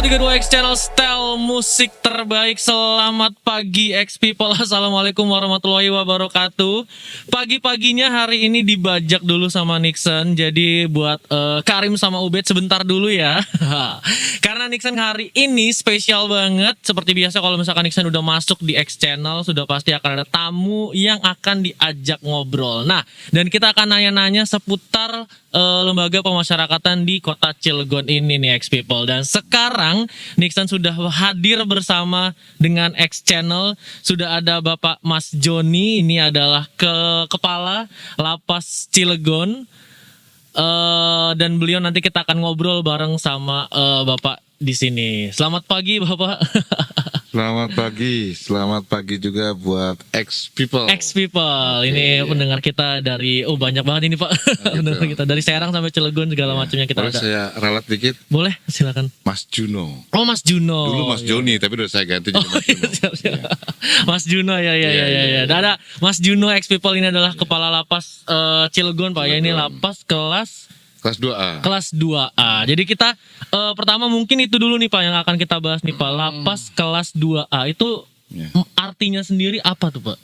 132X Channel Style Musik Terbaik. Selamat pagi X People. Assalamualaikum warahmatullahi wabarakatuh. Pagi-paginya hari ini dibajak dulu sama Nixon. Jadi buat Karim sama Ubed sebentar dulu ya. Karena Nixon hari ini spesial banget. Seperti biasa kalau misalkan Nixon udah masuk di X Channel, sudah pasti akan ada tamu yang akan diajak ngobrol. Nah, dan kita akan nanya-nanya seputar lembaga pemasyarakatan di kota Cilegon ini nih X People. Dan sekarang Nixon sudah hadir bersama dengan X Channel. Sudah ada Bapak Mas Joni, ini adalah kepala Lapas Cilegon. Dan beliau nanti kita akan ngobrol bareng sama Bapak di sini. Selamat pagi Bapak. Selamat pagi juga buat X People. X People, ini pendengar kita dari banyak banget ini Pak. Pendengar kita dari Serang sampai Cilegon segala macamnya kita Boleh ada. saya ralat dikit? Boleh, silakan. Mas Juno. Oh Mas Juno. Dulu Mas Joni, tapi udah saya ganti jadi Mas Juno. Siap. Mas Juno ya. Ada Mas Juno X People ini adalah kepala lapas Cilegon Pak ya. Ini lapas kelas 2A. Kelas 2A. Jadi kita pertama mungkin itu dulu nih Pak yang akan kita bahas nih Pak. Lapas kelas 2A itu artinya sendiri apa tuh Pak?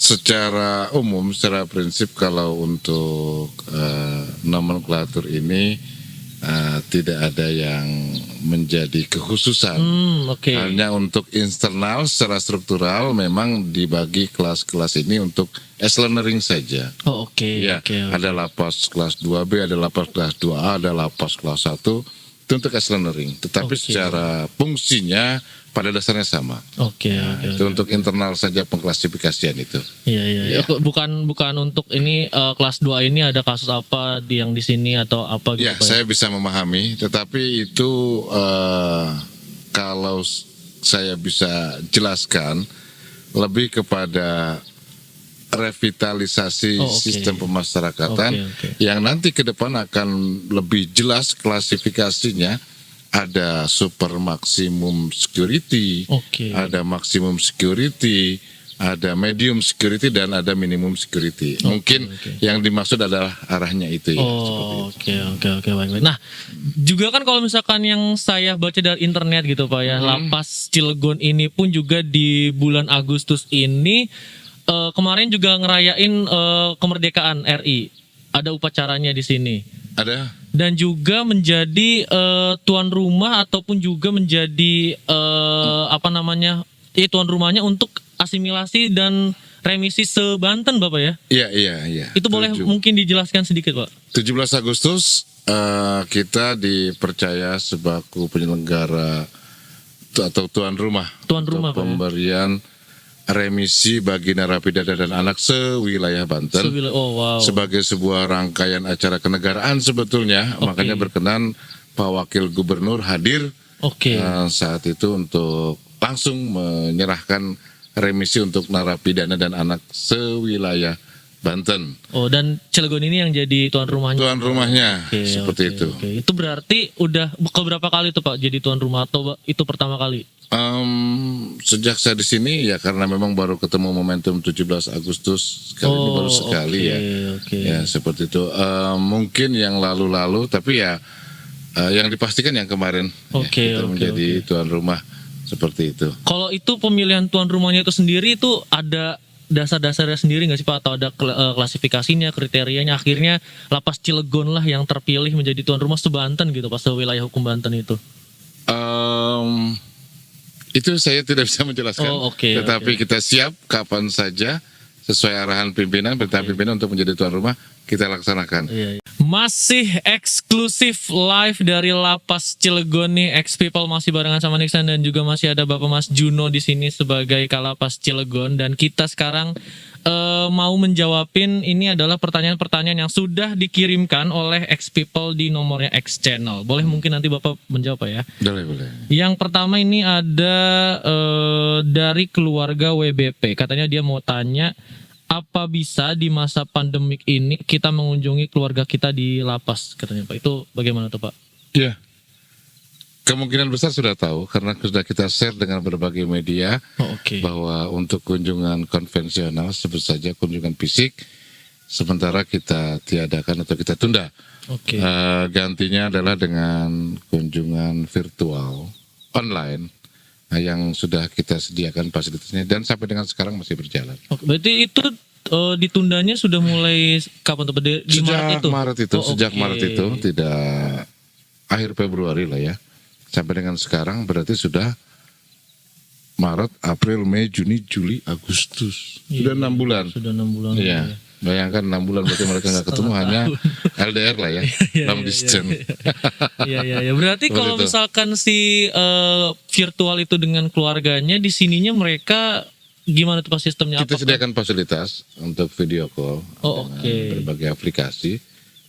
Secara umum, secara prinsip kalau untuk nomenklatur ini tidak ada yang menjadi kekhususan. Hanya untuk internal secara struktural memang dibagi kelas-kelas ini untuk learning saja. Ada lapas kelas 2B, ada lapas kelas 2A, ada lapas kelas 1. Itu untuk learning. Tetapi secara fungsinya pada dasarnya sama. Itu untuk internal saja pengklasifikasian itu. Iya. Bukan untuk ini kelas 2 ini ada kasus apa yang di sini atau apa gitu. Ya, saya bisa memahami, tetapi itu kalau saya bisa jelaskan lebih kepada revitalisasi sistem pemasyarakatan yang nanti ke depan akan lebih jelas klasifikasinya. Ada super maksimum security, ada maksimum security, ada medium security, dan ada minimum security. Mungkin yang dimaksud adalah arahnya itu ya. Baik. Nah, juga kan kalau misalkan yang saya baca dari internet gitu Pak ya, Lapas Cilegon ini pun juga di bulan Agustus ini kemarin juga ngerayain kemerdekaan RI. Ada upacaranya di sini. Ada. Dan juga menjadi tuan rumah ataupun juga menjadi tuan rumahnya untuk asimilasi dan remisi se-Banten Bapak ya? Iya. Itu boleh mungkin dijelaskan sedikit Pak? 17 Agustus kita dipercaya sebagai penyelenggara atau tuan rumah. Tuan rumah Pak. Pemberian remisi bagi narapidana dan anak sewilayah Banten. Sebagai sebuah rangkaian acara kenegaraan sebetulnya. Makanya berkenan Pak Wakil Gubernur hadir saat itu untuk langsung menyerahkan remisi untuk narapidana dan anak sewilayah Banten. Dan Cilegon ini yang jadi tuan rumahnya. Tuan rumahnya seperti itu. Itu berarti udah keberapa kali tuh Pak jadi tuan rumah atau itu pertama kali? Sejak saya di sini ya, karena memang baru ketemu momentum 17 Agustus kali ini baru sekali ya seperti itu. Mungkin yang lalu-lalu, tapi ya yang dipastikan yang kemarin kita menjadi tuan rumah seperti itu. Kalau itu pemilihan tuan rumahnya itu sendiri itu ada dasar-dasarnya sendiri nggak sih Pak, atau ada klasifikasinya, kriterianya, akhirnya Lapas Cilegon lah yang terpilih menjadi tuan rumah se-Banten gitu Pak, sewilayah hukum Banten itu? Itu saya tidak bisa menjelaskan, tetapi kita siap kapan saja sesuai arahan pimpinan, perintah pimpinan untuk menjadi tuan rumah, kita laksanakan. Masih eksklusif live dari Lapas Cilegon nih, X People masih barengan sama Nixon dan juga masih ada Bapak Mas Juno di sini sebagai Kalapas Cilegon, dan kita sekarang mau menjawabin ini adalah pertanyaan-pertanyaan yang sudah dikirimkan oleh X People di nomornya X Channel. Boleh mungkin nanti Bapak menjawab ya? Boleh. Yang pertama ini ada dari keluarga WBP. Katanya dia mau tanya, apa bisa di masa pandemik ini kita mengunjungi keluarga kita di lapas, katanya Pak. Itu bagaimana tuh Pak? Iya. Kemungkinan besar sudah tahu karena sudah kita share dengan berbagai media bahwa untuk kunjungan konvensional sebut saja kunjungan fisik sementara kita tiadakan atau kita tunda. Oke. Gantinya adalah dengan kunjungan virtual online yang sudah kita sediakan fasilitasnya dan sampai dengan sekarang masih berjalan. Oke, berarti itu ditundanya sudah mulai kapan tuh? Di Sejak Maret itu, sejak oke. Maret itu tidak akhir Februari lah ya. Sampai dengan sekarang berarti sudah Maret, April, Mei, Juni, Juli, Agustus. Sudah 6 bulan. Sudah 6 bulan. Iya. Bayangkan 6 bulan berarti mereka nggak ketemu, hanya LDR lah ya, long distance. Iya. Berarti Seperti kalau itu. misalkan si virtual itu dengan keluarganya, di sininya mereka gimana tuh Pak sistemnya? Kita Apakah- sediakan fasilitas untuk video call Oh, dengan oke. berbagai aplikasi.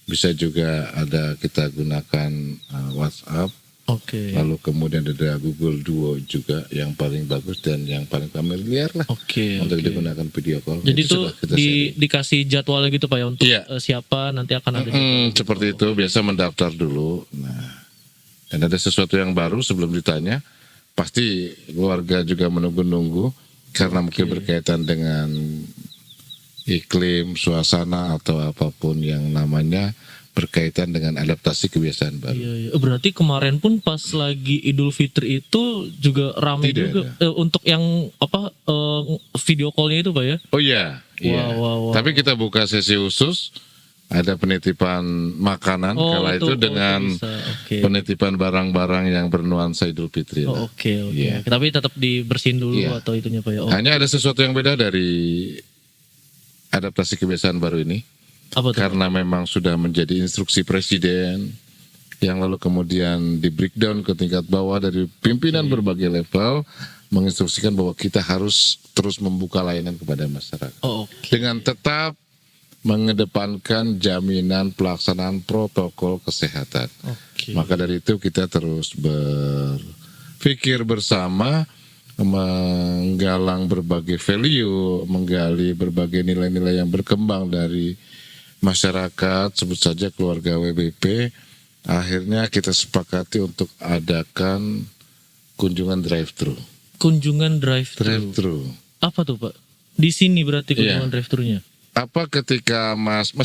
Bisa juga ada kita gunakan WhatsApp, Oke. lalu kemudian ada Google Duo juga yang paling bagus dan yang paling familiar lah Oke. untuk oke. digunakan video call. Jadi itu sudah kita sharing. dikasih jadwalnya gitu Pak ya untuk Iya. siapa nanti akan ada. Seperti itu, biasa mendaftar dulu. Nah, dan ada sesuatu yang baru sebelum ditanya, pasti keluarga juga menunggu-nunggu karena mungkin berkaitan dengan iklim, suasana atau apapun yang namanya berkaitan dengan adaptasi kebiasaan baru. Iya. Berarti kemarin pun pas lagi Idul Fitri itu juga ramai Tidak juga untuk yang video call-nya itu Pak ya. Oh iya, iya. Wah. Tapi kita buka sesi khusus, ada penitipan makanan kala itu dengan bisa. Oke. penitipan barang-barang yang bernuansa Idul Fitri. lah. Oke. Iya. Tapi tetap dibersihin dulu Iya. atau itunya Pak ya. Hanya ada sesuatu yang beda dari adaptasi kebiasaan baru ini. Apa tuh? Karena memang sudah menjadi instruksi presiden yang lalu kemudian di breakdown ke tingkat bawah dari pimpinan berbagai level menginstruksikan bahwa kita harus terus membuka layanan kepada masyarakat Oke. dengan tetap mengedepankan jaminan pelaksanaan protokol kesehatan. Oke. Maka dari itu kita terus berpikir bersama, menggalang berbagai value, menggali berbagai nilai-nilai yang berkembang dari masyarakat, sebut saja keluarga WBP. Akhirnya kita sepakati untuk adakan kunjungan drive-thru. Kunjungan drive-thru. Drive-thru. Apa tuh Pak? Di sini berarti kunjungan Iya. drive-thru-nya. Apa ketika Mas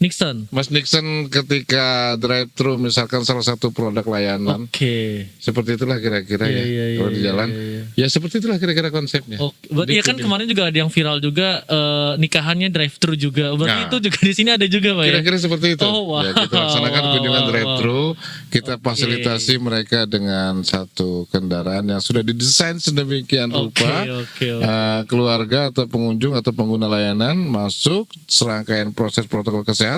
Nixon. Mas Nixon ketika drive-thru misalkan salah satu produk layanan, Oke. seperti itulah kira-kira ya. Iya, Kalau di jalan, iya. ya seperti itulah kira-kira konsepnya. Oke. Berarti ya kan kemarin juga ada yang viral juga nikahannya drive-thru juga. Berarti Nah. itu juga di sini ada juga Pak ya. Kira-kira seperti itu. Oh, wow. Ya, kita laksanakan kunjungan Wow. drive-thru, kita Oke. fasilitasi mereka dengan satu kendaraan yang sudah didesain sedemikian rupa. Oke. Keluarga atau pengunjung atau pengguna layanan masuk, serangkaian proses protokol kesehatan,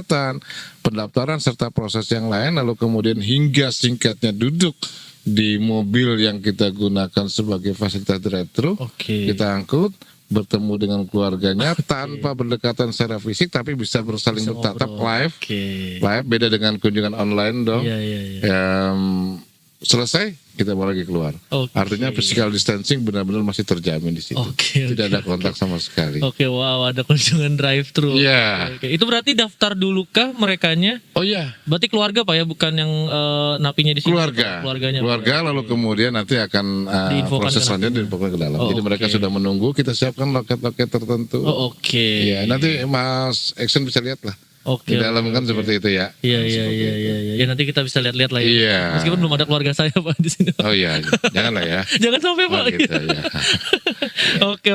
pendaftaran serta proses yang lain, lalu kemudian hingga singkatnya duduk di mobil yang kita gunakan sebagai fasilitas drive-thru. Oke. Kita angkut, bertemu dengan keluarganya tanpa berdekatan secara fisik, tapi bisa bersaling Bisa bertatap ngobrol. live. Oke. Live beda dengan kunjungan online dong. Iya. Selesai kita bawa lagi keluar. Oke. Artinya physical distancing benar-benar masih terjamin di situ. Oke. Tidak ada kontak sama sekali. Oke, wow, ada kunjungan drive-thru. Iya. Oke. Itu berarti daftar dulu kah merekanya? Oh iya, Berarti keluarga Pak ya, bukan yang napinya di sini. keluarga. Keluarganya. Pak. Keluarga lalu kemudian nanti akan Diinfokan proses ke selanjutnya nantinya. diinfokan ke dalam. Oh, Jadi mereka oke. sudah menunggu, kita siapkan loket-loket tertentu. Oh, oke. Iya, nanti Mas Action bisa lihat lah. Oke. Di dalam kan seperti itu ya. Iya. Seperti itu. Ya nanti kita bisa lihat-lihat lah ya. Iya. Meskipun belum ada keluarga saya Pak di sini. Oh iya, janganlah ya. Jangan sampai Pak. Oh, gitu, ya.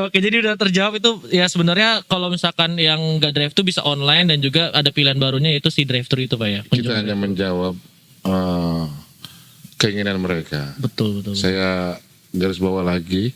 Oke, jadi udah terjawab itu ya. Sebenarnya kalau misalkan yang nggak drive tuh bisa online dan juga ada pilihan barunya itu si drive thru itu Pak ya. Kita hanya menjawab keinginan mereka. Betul. Saya garis bawah lagi,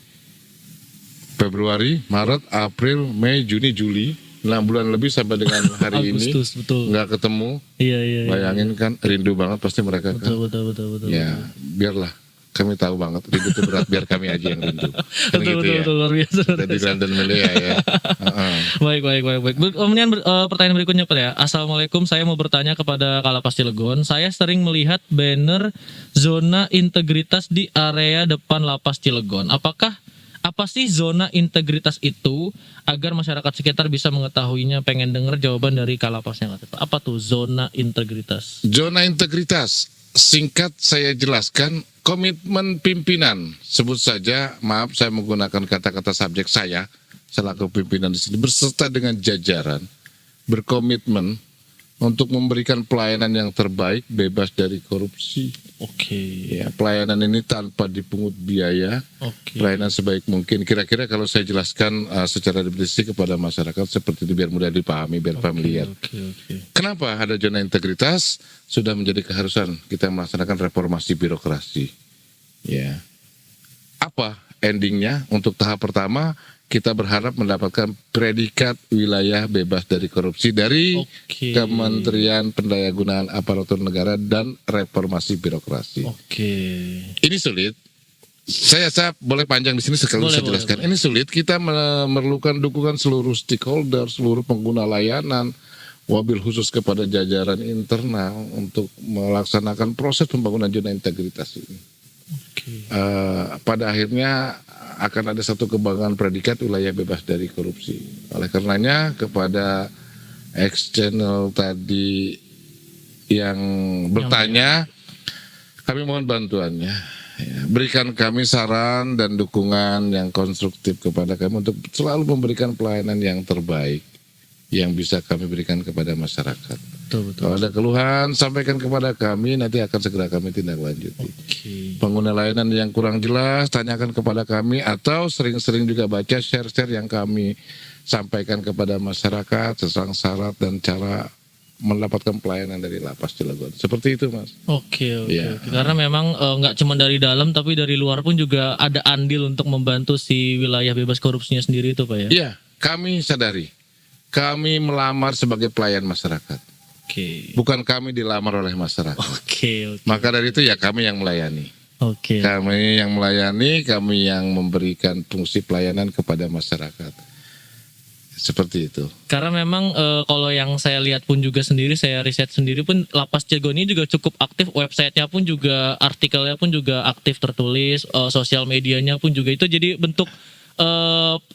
Februari, Maret, April, Mei, Juni, Juli, 6 bulan lebih sampai dengan hari Agustus, ini betul. nggak ketemu. Iya. Bayangin kan, rindu banget pasti mereka kan. Betul. Ya, biarlah kami tahu banget rindu itu berat, biar kami aja yang rindu. Kan gitu ya. Betul, luar biasa. Dari London Melia ya. Heeh. Baik. Kemudian pertanyaan berikutnya Pak ya. Assalamualaikum, saya mau bertanya kepada Kalapas Cilegon. Saya sering melihat banner zona integritas di area depan Lapas Cilegon. Apa sih zona integritas itu agar masyarakat sekitar bisa mengetahuinya? Pengen dengar jawaban dari Kalapasnya. Apa tuh zona integritas? Zona integritas, singkat saya jelaskan, komitmen pimpinan. Sebut saja, maaf saya menggunakan kata-kata subjek saya selaku pimpinan di sini beserta dengan jajaran berkomitmen untuk memberikan pelayanan yang terbaik, bebas dari korupsi. Oke. Ya, pelayanan ini tanpa dipungut biaya, pelayanan sebaik mungkin. Kira-kira kalau saya jelaskan secara definisi kepada masyarakat seperti itu biar mudah dipahami, biar familiar. Kenapa ada zona integritas? Sudah menjadi keharusan kita melaksanakan reformasi birokrasi. Ya. Apa endingnya? Untuk tahap pertama kita berharap mendapatkan predikat wilayah bebas dari korupsi dari Kementerian Pendayagunaan Aparatur Negara dan Reformasi Birokrasi. Ini sulit. Saya boleh panjang di sini sekali saya jelaskan. Ini sulit. Kita memerlukan dukungan seluruh stakeholder, seluruh pengguna layanan, wabil khusus kepada jajaran internal untuk melaksanakan proses pembangunan zona integritas ini. Pada akhirnya akan ada satu kebanggaan predikat wilayah bebas dari korupsi. Oleh karenanya kepada ex-channel tadi yang bertanya, kami mohon bantuannya. Ya, berikan kami saran dan dukungan yang konstruktif kepada kami untuk selalu memberikan pelayanan yang terbaik yang bisa kami berikan kepada masyarakat. Kalau ada keluhan, sampaikan kepada kami, nanti akan segera kami tindak lanjuti. Pengguna layanan yang kurang jelas, tanyakan kepada kami, atau sering-sering juga baca share-share yang kami sampaikan kepada masyarakat tentang syarat dan cara mendapatkan pelayanan dari Lapas Cilegon. Seperti itu, Mas. Oke. Karena memang nggak cuma dari dalam, tapi dari luar pun juga ada andil untuk membantu si wilayah bebas korupsinya sendiri itu, Pak ya? Iya, kami sadari. Kami melamar sebagai pelayan masyarakat. Bukan kami dilamar oleh masyarakat. Maka dari itu ya kami yang melayani. Kami yang melayani, kami yang memberikan fungsi pelayanan kepada masyarakat. Seperti itu. Karena memang kalau yang saya lihat pun juga sendiri, saya riset sendiri pun Lapas Cilegon ini juga cukup aktif, websitenya pun juga, artikelnya pun juga aktif tertulis, sosial medianya pun juga itu jadi bentuk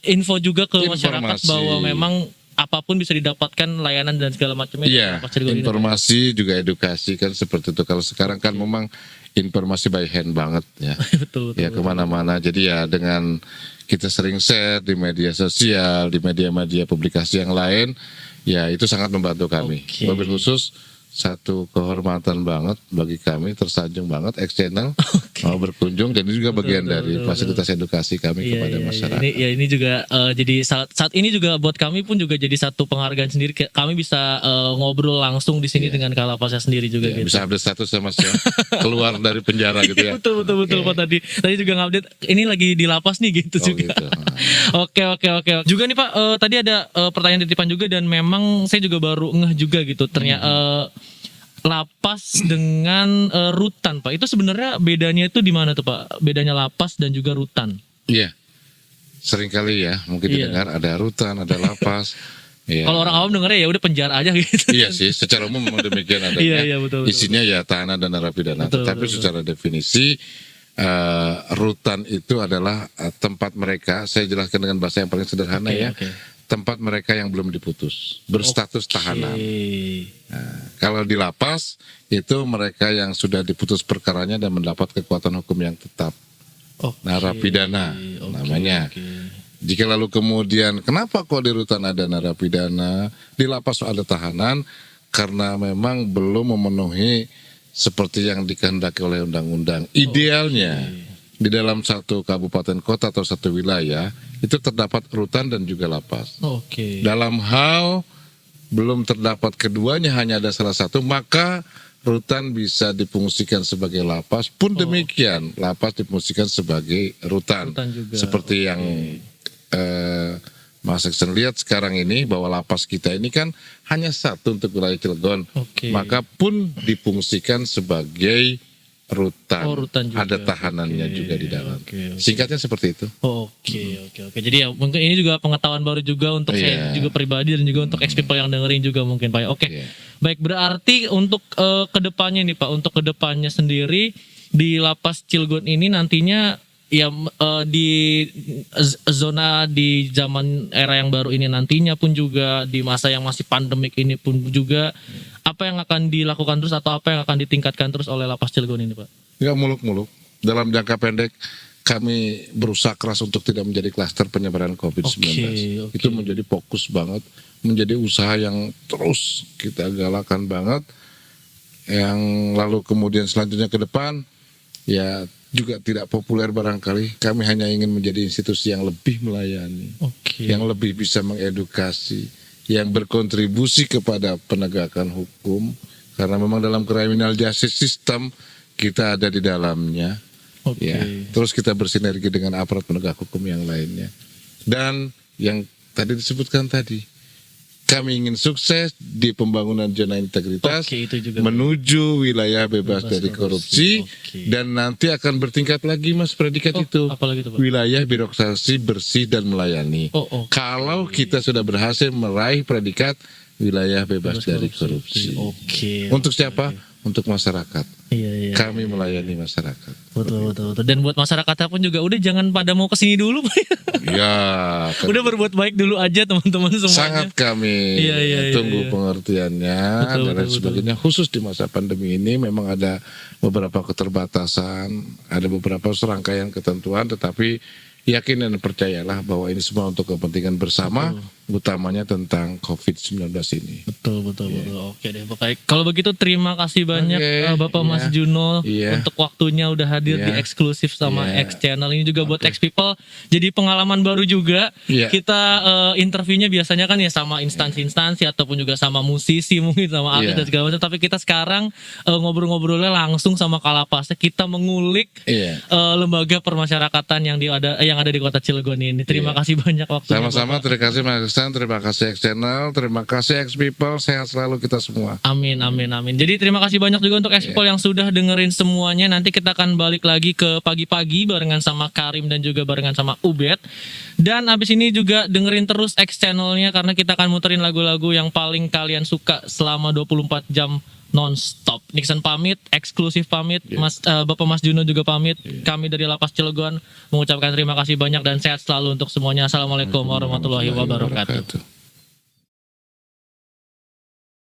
info juga ke masyarakat bahwa memang apapun bisa didapatkan layanan dan segala macamnya. Iya, informasi juga edukasi kan seperti itu. Kalau sekarang kan memang informasi by hand banget ya. betul, kemana-mana. Jadi ya dengan kita sering share di media sosial, di media-media publikasi yang lain, ya itu sangat membantu kami. Wabil khusus satu kehormatan banget bagi kami, tersanjung banget ex-channel mau berkunjung, dan ini juga bagian dari fasilitas edukasi kami kepada masyarakat. Ini juga jadi saat ini juga buat kami pun juga jadi satu penghargaan sendiri, kami bisa ngobrol langsung di sini dengan Kalapasnya sendiri juga. Gitu. Bisa update status ya Mas ya, keluar dari penjara gitu ya. betul Pak, tadi juga ngupdate ini lagi di lapas nih gitu juga. Gitu. Oke. Juga nih Pak, tadi ada pertanyaan titipan juga, dan memang saya juga baru ngeh juga gitu ternyata lapas dengan rutan, Pak. Itu sebenarnya bedanya itu di mana tuh, Pak? Bedanya lapas dan juga rutan. Iya. Seringkali ya, mungkin didengar ada rutan, ada lapas. Ya. Kalau orang awam dengarnya ya udah penjara aja gitu. Iya sih, secara umum memang demikian adanya. Iya, betul. Isinya ya tahanan dan narapidana. Tetapi secara definisi rutan itu adalah tempat mereka, saya jelaskan dengan bahasa yang paling sederhana tempat mereka yang belum diputus, berstatus tahanan. Nah, kalau di lapas itu mereka yang sudah diputus perkaranya dan mendapat kekuatan hukum yang tetap, narapidana namanya. Jika lalu kemudian kenapa kok di rutan ada narapidana, di lapas ada tahanan, karena memang belum memenuhi seperti yang dikehendaki oleh undang-undang. Idealnya di dalam satu kabupaten kota atau satu wilayah itu terdapat rutan dan juga lapas. Dalam hal belum terdapat keduanya, hanya ada salah satu, maka rutan bisa difungsikan sebagai lapas. Pun demikian, lapas difungsikan sebagai rutan juga. Seperti yang Mas Eksen lihat sekarang ini, bahwa lapas kita ini kan hanya satu untuk wilayah Cilegon, maka pun difungsikan sebagai rutan juga. Ada tahanannya juga di dalam. Singkatnya seperti itu. Oke. Jadi ya mungkin ini juga pengetahuan baru juga untuk saya juga pribadi, dan juga untuk ex-people yang dengerin juga mungkin Pak. Baik, berarti untuk kedepannya nih Pak, untuk kedepannya sendiri di Lapas Cilegon ini nantinya ya di zona di zaman era yang baru ini nantinya pun juga di masa yang masih pandemik ini pun juga, apa yang akan dilakukan terus atau apa yang akan ditingkatkan terus oleh Lapas Cilegon ini Pak? Nggak muluk-muluk. Dalam jangka pendek kami berusaha keras untuk tidak menjadi klaster penyebaran COVID-19. Oke. Itu menjadi fokus banget, menjadi usaha yang terus kita galakan banget. Yang lalu kemudian selanjutnya ke depan, ya juga tidak populer barangkali. Kami hanya ingin menjadi institusi yang lebih melayani, yang lebih bisa mengedukasi, yang berkontribusi kepada penegakan hukum. Karena memang dalam criminal justice system kita ada di dalamnya. Ya, terus kita bersinergi dengan aparat penegak hukum yang lainnya. Dan yang tadi disebutkan tadi, kami ingin sukses di pembangunan zona integritas itu juga menuju wilayah bebas dari korupsi. Dan nanti akan bertingkat lagi Mas predikat itu. Apalagi itu, Pak? Wilayah birokrasi bersih dan melayani. Kalau kita sudah berhasil meraih predikat wilayah bebas dari korupsi. Untuk siapa? Untuk masyarakat. Iya. Kami melayani masyarakat. Betul. Dan buat masyarakatnya pun juga udah jangan pada mau kesini dulu, Pak. Ya. Udah berbuat baik dulu aja teman-teman semuanya. Sangat kami tunggu pengertiannya dan lain sebagainya. Khusus di masa pandemi ini memang ada beberapa keterbatasan, ada beberapa serangkaian ketentuan, tetapi yakin dan percayalah bahwa ini semua untuk kepentingan bersama, utamanya tentang COVID-19 ini. Betul. Oke deh, baik. Kalau begitu terima kasih banyak Bapak Mas Juno untuk waktunya udah hadir di eksklusif sama X Channel ini juga buat X People. Jadi pengalaman baru juga. Kita interviewnya biasanya kan ya sama instansi-instansi ataupun juga sama musisi mungkin sama artis dan segala macam. Tapi kita sekarang ngobrol-ngobrolnya langsung sama Kalapasnya. Kita mengulik lembaga permasyarakatan yang ada di Kota Cilegon ini. Terima kasih banyak waktunya. Sama-sama, terima kasih Mas Iksan, terima kasih X Channel, terima kasih X People, sehat selalu kita semua. Amin. Jadi terima kasih banyak juga untuk X People yang sudah dengerin semuanya. Nanti kita akan balik lagi ke pagi-pagi barengan sama Karim dan juga barengan sama Ubed. Dan abis ini juga dengerin terus X Channelnya karena kita akan muterin lagu-lagu yang paling kalian suka selama 24 jam non-stop. Nixon pamit, eksklusif pamit, Bapak Mas Juno juga pamit. Kami dari Lapas Cilegon mengucapkan terima kasih banyak dan sehat selalu untuk semuanya. Assalamualaikum warahmatullahi wabarakatuh.